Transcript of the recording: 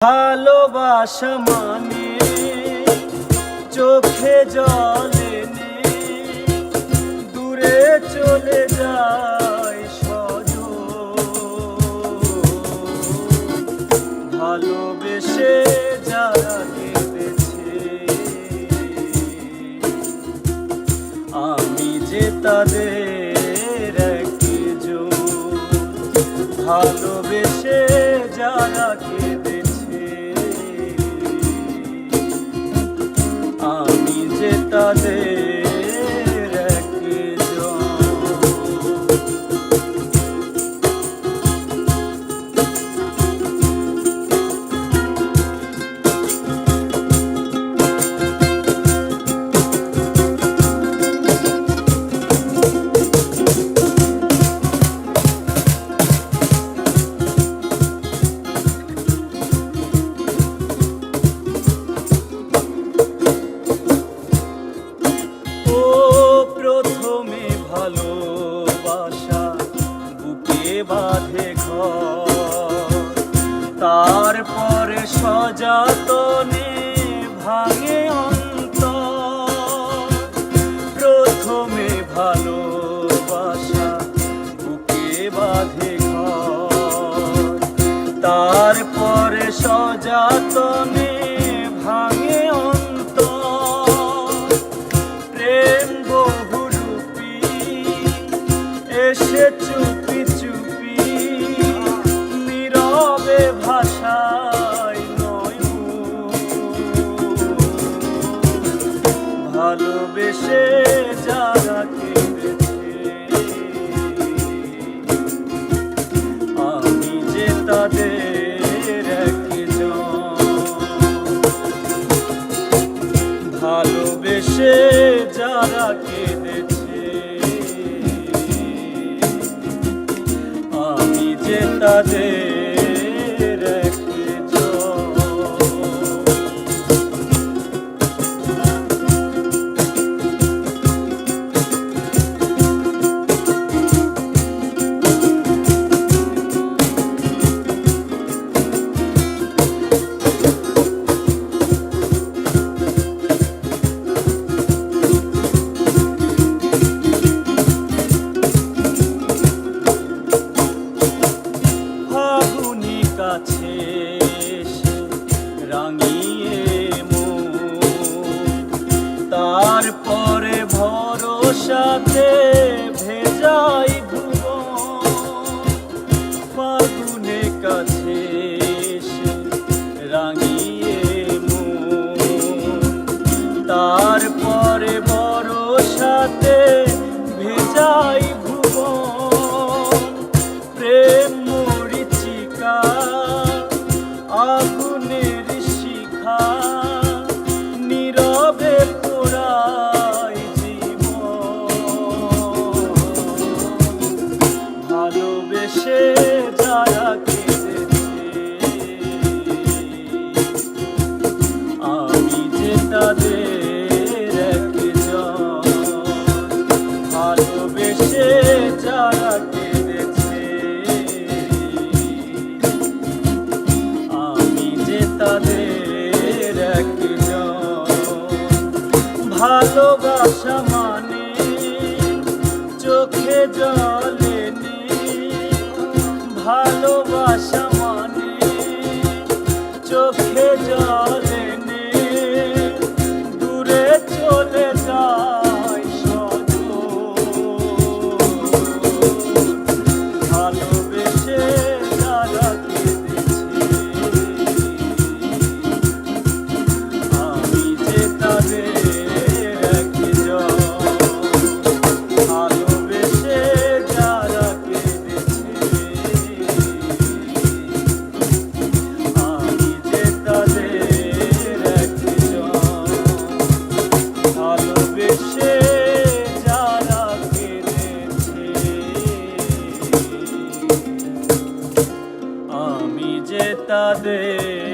ভালোবাসা মানে চোখে জলে নেই, দূরে চলে যায় সজন। ভালোবেসে যারা কেঁদেছে, আমি যে তাদের একজন। ভালোবেসে যারা কেঁদেছে, আমি যে তাদের একজন। প্রথমে ভালোবাসা বুকে বাঁধে ঘর, তারপরে সযতনে ভাঙে অন্তর। প্রথমে ভালোবাসা বুকে বাঁধে ঘর, তারপরে সযতনে ভাঙে অন্তর। প্রেম বহুরূপী এসে চুপি চুপি, নীরবে ভাষায় নয় ভালোবেসে যারা কেঁদেছে, আমি যে তাদের একজন। ভালোবেসে যারা কেঁদেছে, আমি যে তাদের একজন। কাছে রাঙিয়ে মন, তারপরে ভরসাতে ভেজাই ভুবন। ফাগুনে কাছে রাঙিয়ে মন, তারপরে ভরসাতে ভেজাই ভুবন। প্রেম মরিচিকা আগুনের শিখা, নীরবে পোড়ায় জীবন। ভালোবেসে যারা কেঁদেছে, আমি যে তাদের একজন। ভালোবেসে যারা কেঁদেছে, আমি যে তাদের একজন। ভালোবাসা মানে চোখে জলে নেই, ভালোবাসা মানে চোখে জলে নেই, দূরে চলে যায় সজন। ভালোবেসে যারা কেঁদেছে, আমি যে তাদের একজন। ভালোবেসে যারা কেঁদেছে, আমি যে তাদের একজন। ভালোবেসে যারা কেঁদেছে, আমি যে তাদের